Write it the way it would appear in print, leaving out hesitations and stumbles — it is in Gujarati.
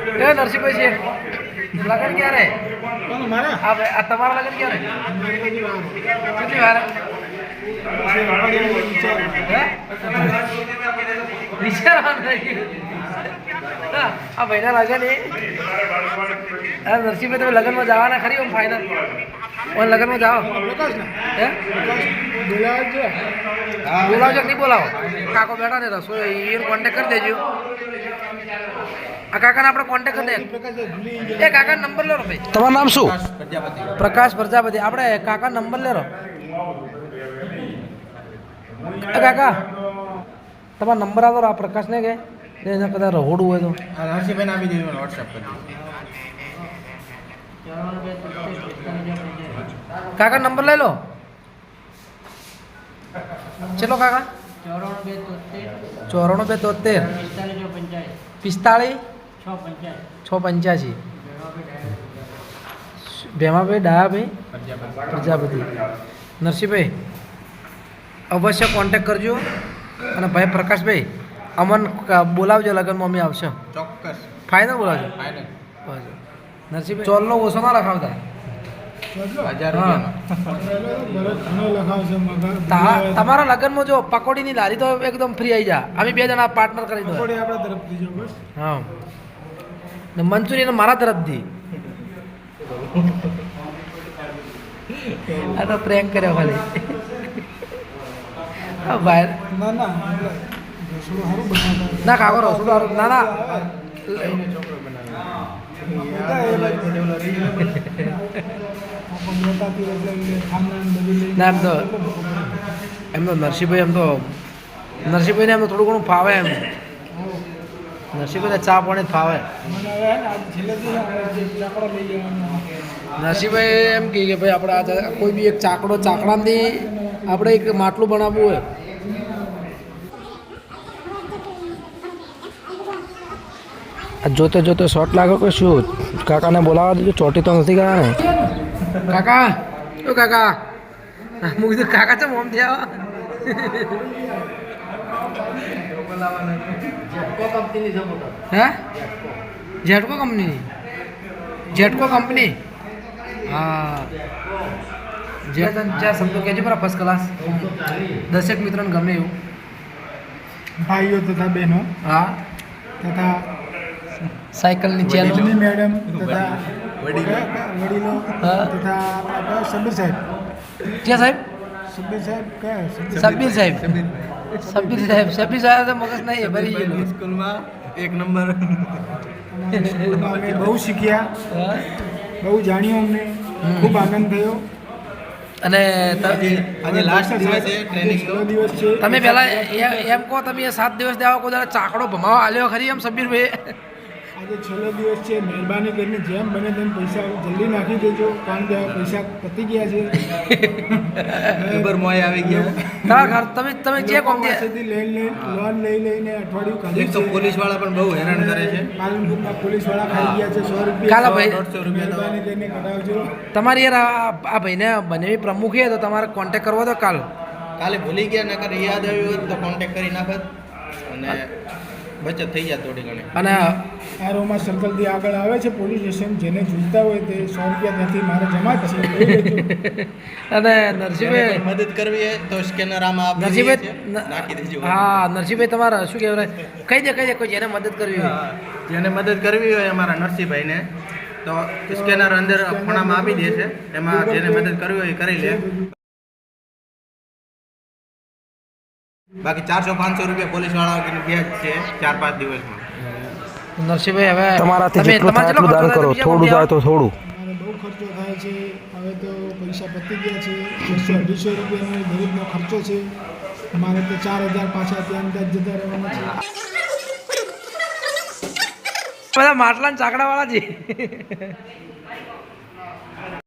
એ નરસિંહભાઈ છે લગન ક્યારે આ તમારા લગન ક્યારે કેટલી વાર વિચારવાનું આ ભાઈના લગન એ નરસિંહભાઈ તમે લગનમાં જવાના ખરી આમ ફાઇનલ લગનમાં જાઓ હે બોલાવજો નહીં બોલાવો કાકો બેઠા ને રસોઈ એનો કોન્ટેક્ટ કરી દેજો આ કાકાને આપણે કોન્ટેક્ટ કરી દે એ કાકા નંબર લે ભાઈ તમારું નામ શું પ્રકાશ પ્રજાપતિ આપણે કાકા નંબર લે કાકા તમારો નંબર આવો આ પ્રકાશને કે એના કદાચ રહોડું હોય તો હર્ષિભાઈને આપી દેજો વોટ્સએપ કરી કાકા નંબર લઈ લો ચલો કાકા 94 45 685 ભેમાભાઈ ડાયાભાઈ પ્રજાપતિ નરસિંહભાઈ અવશ્ય કોન્ટેક્ટ કરજો અને ભાઈ પ્રકાશભાઈ અમન બોલાવજો લગ્નમાં અમે આવશે ચોક્કસ ફાઇનલ બોલાવજો ફાઇનલ નરસિંહભાઈ ચોલનો ઓછો ના લખાવતા 1000 તમારા લગ્નમાં જો પકોડીની લારી તો એકદમ ફ્રી આવી જા અમે બે જણા પાર્ટનર કરી દો હા ને મંચુરિયન મારા તરફથી આ તો પ્રેન્ક કર્યો ખાલી હા ભાઈ ના કાકો રસોડું સારું ના ના ના એમ તો નરસિંહભાઈ નરસિંહભાઈને એમ તો થોડું ઘણું ફાવે એમ નરસિંહભાઈને ચા પાણી જ ફાવે નરસિંહભાઈ એમ કહે કે ભાઈ આપણે આ કોઈ બી એક ચાકડાથી આપણે એક માટલું બનાવવું હોય જોતે જોતે શોર્ટ લાગે કે શું કાકાને બોલાવવા દીધું ચોટી તો નથી ગયા ને કાકા શું કાકા હું કીધું કાકા છે મોમ થયા હે જેટકો કંપની હા જ્યાં શબ્દો કહેજો બરા ફર્સ્ટ ક્લાસ દર્શક મિત્રોને ગમે એવું ભાઈઓ તથા બહેનો હા તથા સાયકલની ચેન મેડમ તથા વડીલો તથા આપણા સબીર સાહેબ ક્યાં સાહેબ સબ્બીર સાહેબ તો મગજ નહીં ભરી ગયેલું સ્કૂલમાં એક નંબર બહુ શીખ્યા બહુ જાણ્યું અમને ખૂબ આનંદ થયો અને આજે લાસ્ટ દિવસ છે ટ્રેનિંગ દિવસ છે તમે પહેલાં એમ કહો તમે 7 દિવસ દેવા કોઈ ચાકડો ભમાવા આલ્યો ખરી એમ સબ્બીરભાઈ આજે છેલ્લો દિવસ છે મહેરબાની કરીને જેમ બને તેમ પૈસા જલ્દી નાખી દેજો કારણ કે પૈસા પતી ગયા છે ખબર મોય આવી ગયા તમે જે કોમ લોન લઈને અઠવાડિયું કાઢી તો પોલીસ વાળા પણ બહુ હેરાન કરે છે પાલનપુરમાં પોલીસ વાળા ખાઈ ગયા છે 100 રૂપિયા કાલા ભાઈ 150 રૂપિયા મહેરબાની કરીને કઢાવજો તમારે યાર આ ભાઈને બનેવી પ્રમુખ છે તો તમારે કોન્ટેક્ટ કરવો તો કાલે ભૂલી ગયા નકર યાદ આવ્યું હોત તો કોન્ટેક્ટ કરી નાખત અને બચત થઈ જાય થોડી ઘણી અને આ રોમા સર્કલથી આગળ આવે છે પોલીસ સ્ટેશન જેને જોઈતા હોય તે 100 રૂપિયા ત્યાંથી મારે જમા જ છે અને નરસિંહભાઈ મદદ કરવી હોય તો સ્કેનર આમાં નરસિંહભાઈ નાખી દેજો હા નરસિંહભાઈ તમારે શું કહેવાય કહી દે કોઈ જેને મદદ કરવી હોય જેને મદદ કરવી હોય અમારા નરસિંહભાઈને તો સ્કેનર અંદર ખૂણામાં આપી દે છે એમાં જેને મદદ કરવી હોય એ કરી લે બાકી 400-500 રૂપિયા પોલીસ વાળા વ્યાજ છે 4-5 દિવસમાં નરસિંહભાઈ હવે તમારાથી જેટલું થાય એટલું દાન કરો થોડું જાય તો થોડું બહુ ખર્ચો થાય છે હવે તો પૈસા પતી ગયા છે 100-200 રૂપિયાનો ગરીબનો ખર્ચો છે અમારે તો 4000 પાછા ત્યાં જતા રહેવાના છે બધા માટલા ચાકડા વાળા છે